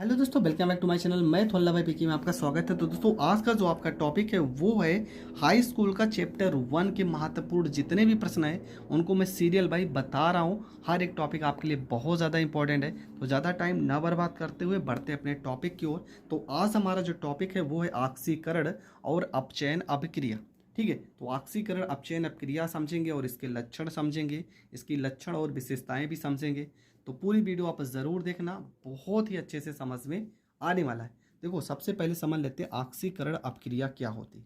Hello दोस्तों, welcome back to my channel. मैं थोल्ला भाई पीकी में आपका स्वागत है। तो दोस्तों, आज का जो आपका टॉपिक है वो है हाई स्कूल का चैप्टर 1 के महत्वपूर्ण जितने भी प्रश्न हैं उनको मैं सीरियल बाई बता रहा हूँ। हर एक टॉपिक आपके लिए बहुत ज़्यादा इंपॉर्टेंट है, तो ज़्यादा टाइम ना बर्बाद करते हुए बढ़ते अपने टॉपिक की ओर। तो आज हमारा जो टॉपिक है वो है ऑक्सीकरण और अपचयन अभिक्रिया। ठीक है, तो ऑक्सीकरण अपचयन अभिक्रिया समझेंगे और इसके लक्षण समझेंगे, इसकी लक्षण और विशेषताएं भी समझेंगे। तो पूरी वीडियो आप ज़रूर देखना, बहुत ही अच्छे से समझ में आने वाला है। देखो, सबसे पहले समझ लेते हैं ऑक्सीकरण अपक्रिया क्या होती है।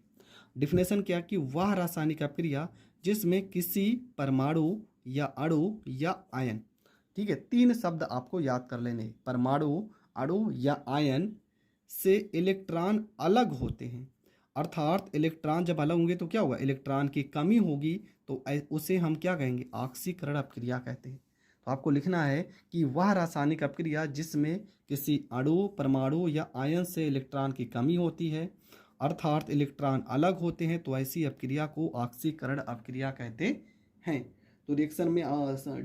डिफिनेशन क्या कि वह रासायनिक अपक्रिया जिसमें किसी परमाणु या अणु या आयन, ठीक है, तीन शब्द आपको याद कर लेने, परमाणु, अणु या आयन से इलेक्ट्रॉन अलग होते हैं। अर्थात इलेक्ट्रॉन जब अलग होंगे तो क्या होगा, इलेक्ट्रॉन की कमी होगी, तो उसे हम क्या कहेंगे, ऑक्सीकरण अपक्रिया कहते हैं। तो आपको लिखना है कि वह रासायनिक अपक्रिया जिसमें किसी अणु, परमाणु या आयन से इलेक्ट्रॉन की कमी होती है, अर्थात इलेक्ट्रॉन अलग होते हैं, तो ऐसी अपक्रिया को ऑक्सीकरण अपक्रिया कहते हैं। तो रिएक्शन में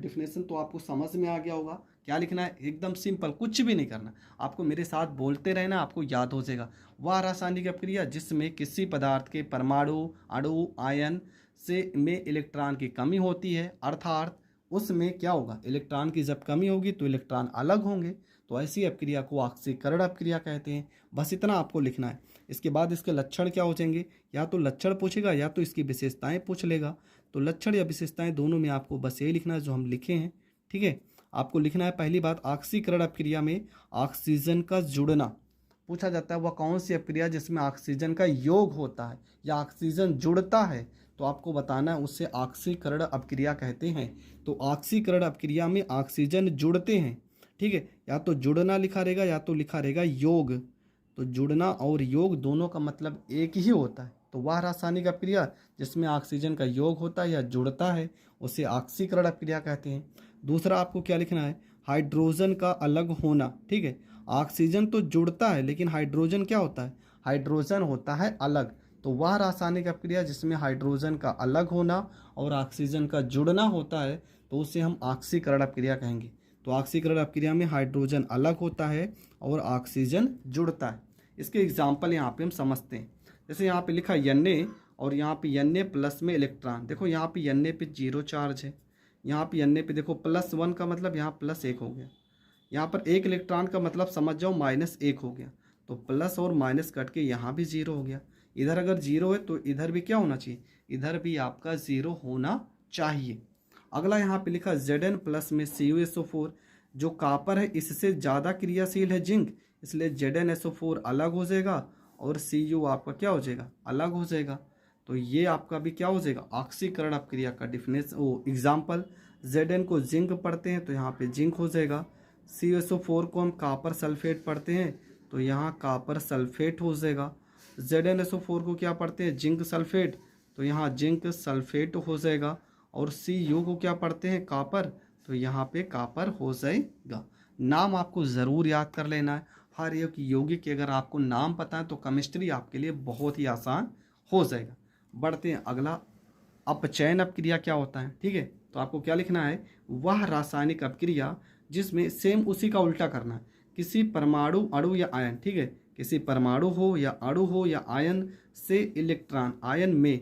डिफिनेशन तो आपको समझ में आ गया होगा। क्या लिखना है, एकदम सिंपल, कुछ भी नहीं करना, आपको मेरे साथ बोलते रहना, आपको याद हो जाएगा। वह रासायनिक अपक्रिया जिसमें किसी पदार्थ के परमाणु, अणु, आयन से में इलेक्ट्रॉन की कमी होती है, अर्थात उसमें क्या होगा, इलेक्ट्रॉन की जब कमी होगी तो इलेक्ट्रॉन अलग होंगे, तो ऐसी अपक्रिया को ऑक्सीकरण अपक्रिया कहते हैं। बस इतना आपको लिखना है। इसके बाद इसके लक्षण क्या हो जाएंगे, या तो लक्षण पूछेगा या तो इसकी विशेषताएं पूछ लेगा। तो लक्षण या विशेषताएं दोनों में आपको बस यही लिखना है जो हम लिखे हैं। ठीक है, आपको लिखना है पहली बात, ऑक्सीकरण अपक्रिया में ऑक्सीजन का जुड़ना पूछा जाता है। वह कौन सी अपक्रिया जिसमें ऑक्सीजन का योग होता है या ऑक्सीजन जुड़ता है, तो आपको बताना है, उससे ऑक्सीकरण अपक्रिया कहते हैं। तो ऑक्सीकरण अपक्रिया में ऑक्सीजन जुड़ते हैं। ठीक है, या तो जुड़ना लिखा रहेगा या तो लिखा रहेगा योग। तो जुड़ना और योग दोनों का मतलब एक ही होता है। तो वह रासायनिक अपक्रिया जिसमें ऑक्सीजन का योग होता है या जुड़ता है उसे ऑक्सीकरण अपक्रिया कहते हैं। दूसरा आपको क्या लिखना है, हाइड्रोजन का अलग होना। ठीक है, ऑक्सीजन तो जुड़ता है लेकिन हाइड्रोजन क्या होता है, हाइड्रोजन होता है अलग। तो वह रासायनिक अपक्रिया जिसमें हाइड्रोजन का अलग होना और ऑक्सीजन का जुड़ना होता है तो उसे हम ऑक्सीकरण अपक्रिया कहेंगे। तो ऑक्सीकरण अपक्रिया में हाइड्रोजन अलग होता है और ऑक्सीजन जुड़ता है। इसके एग्जाम्पल यहाँ पे हम समझते हैं। जैसे यहाँ पे लिखा Na और यहाँ पे Na प्लस में इलेक्ट्रॉन। देखो यहाँ पे Na पे 0 चार्ज है, यहाँ पे Na पे देखो +1 का मतलब यहाँ +1 हो गया। यहाँ पर एक इलेक्ट्रॉन का मतलब समझ जाओ -1 हो गया। तो प्लस और माइनस कट के यहाँ भी 0 हो गया। इधर अगर 0 है तो इधर भी क्या होना चाहिए, इधर भी आपका 0 होना चाहिए। अगला यहाँ पे लिखा Zn प्लस में CuSO4, जो कापर है इससे ज़्यादा क्रियाशील है जिंक, इसलिए ZnSO4 अलग हो जाएगा और Cu आपका क्या हो जाएगा, अलग हो जाएगा। तो ये आपका भी क्या हो जाएगा, ऑक्सीकरण अपक्रिया का डिफिनेशन एग्जाम्पल। Zn को जिंक पढ़ते हैं तो यहाँ पे जिंक हो जाएगा। CuSO4 को हम कापर सल्फेट पढ़ते हैं तो यहाँ कापर सल्फेट हो जाएगा। ZnSO4 को क्या पढ़ते हैं, जिंक सल्फेट, तो यहाँ जिंक सल्फेट हो जाएगा। और Cu को क्या पढ़ते हैं, कापर, तो यहाँ पे कापर हो जाएगा। नाम आपको ज़रूर याद कर लेना है। हर एक यौगिक के अगर आपको नाम पता है तो केमिस्ट्री आपके लिए बहुत ही आसान हो जाएगा। बढ़ते हैं अगला, अपचयन अपक्रिया क्या होता है। ठीक है, तो आपको क्या लिखना है, वह रासायनिक अपक्रिया जिसमें सेम उसी का उल्टा करना है, किसी परमाणु, अणु या आयन, ठीक है, किसी परमाणु हो या अणु हो या आयन से इलेक्ट्रॉन, आयन में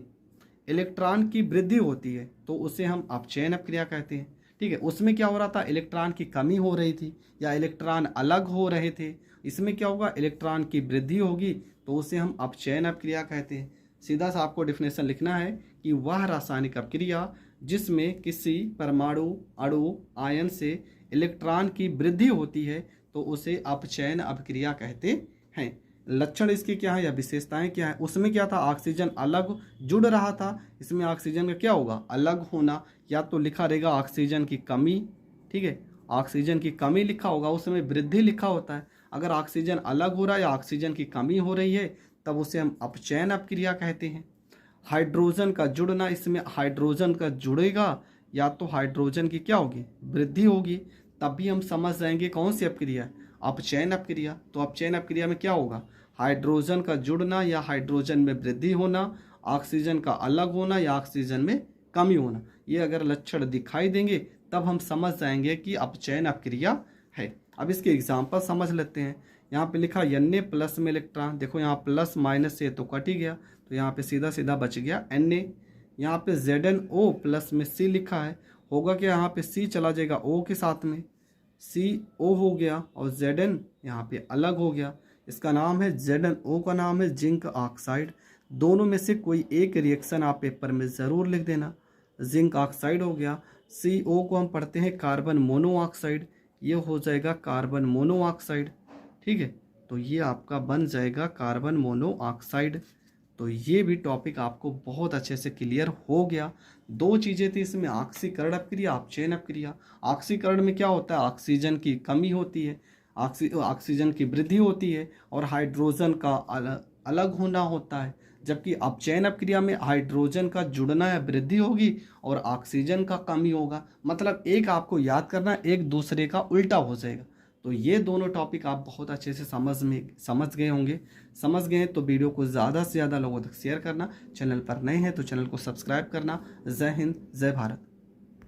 इलेक्ट्रॉन की वृद्धि होती है तो उसे हम अपचयन अपक्रिया कहते हैं। ठीक है, उसमें क्या हो रहा था, इलेक्ट्रॉन की कमी हो रही थी या इलेक्ट्रॉन अलग हो रहे थे। इसमें क्या होगा, इलेक्ट्रॉन की वृद्धि होगी तो उसे हम अपचयन अपक्रिया कहते हैं। सीधा सा आपको डिफिनेशन लिखना है कि वह रासायनिक अपक्रिया जिसमें किसी परमाणु, अणु, आयन से इलेक्ट्रॉन की वृद्धि होती है तो उसे अपचयन अपक्रिया कहते हैं। लक्षण इसके क्या है या विशेषताएं क्या है, उसमें क्या था, ऑक्सीजन अलग जुड़ रहा था, इसमें ऑक्सीजन का क्या होगा, अलग होना, या तो लिखा रहेगा ऑक्सीजन की कमी। ठीक है, ऑक्सीजन की कमी लिखा होगा, उसमें वृद्धि लिखा होता है। अगर ऑक्सीजन अलग हो रहा है या ऑक्सीजन की कमी हो रही है तब उसे हम अपचयन अपक्रिया कहते हैं। हाइड्रोजन का जुड़ना, इसमें हाइड्रोजन का जुड़ेगा या तो हाइड्रोजन की क्या होगी, वृद्धि होगी, तब भी हम समझ जाएंगे कौन सी अपक्रिया है, अपचयन अपक्रिया। तो अपचयन अपक्रिया में क्या होगा, हाइड्रोजन का जुड़ना या हाइड्रोजन में वृद्धि होना, ऑक्सीजन का अलग होना या ऑक्सीजन में कमी होना। ये अगर लक्षण दिखाई देंगे तब हम समझ जाएंगे कि अपचयन अपक्रिया है। अब इसके एग्जाम्पल समझ लेते हैं। यहाँ पे लिखा Na प्लस में इलेक्ट्रॉन, देखो यहाँ प्लस माइनस से तो कट ही गया, तो यहाँ पे सीधा सीधा बच गया Na। यहाँ पे ZnO प्लस में C लिखा है, होगा क्या, यहाँ पे C चला जाएगा O के साथ में, CO हो गया और Zn यहाँ पे अलग हो गया। इसका नाम है ZnO का नाम है जिंक ऑक्साइड। दोनों में से कोई एक रिएक्शन आप पेपर में ज़रूर लिख देना। जिंक ऑक्साइड हो गया। CO को हम पढ़ते हैं कार्बन मोनोऑक्साइड, ये हो जाएगा कार्बन मोनोऑक्साइड। ठीक है, तो ये आपका बन जाएगा कार्बन मोनोऑक्साइड। तो ये भी टॉपिक आपको बहुत अच्छे से क्लियर हो गया। दो चीज़ें थी इसमें, ऑक्सीकरण अपक्रिया, अपचयन अपक्रिया। ऑक्सीकरण में क्या होता है, ऑक्सीजन की कमी होती है, ऑक्सीजन की वृद्धि होती है और हाइड्रोजन का अलग होना होता है। जबकि अपचयन अपक्रिया में हाइड्रोजन का जुड़ना या वृद्धि होगी और ऑक्सीजन का कमी होगा। मतलब एक आपको याद करना, एक दूसरे का उल्टा हो जाएगा। तो ये दोनों टॉपिक आप बहुत अच्छे से समझ गए होंगे। समझ गए तो वीडियो को ज़्यादा से ज़्यादा लोगों तक शेयर करना। चैनल पर नए हैं तो चैनल को सब्सक्राइब करना। जय हिंद, जय भारत।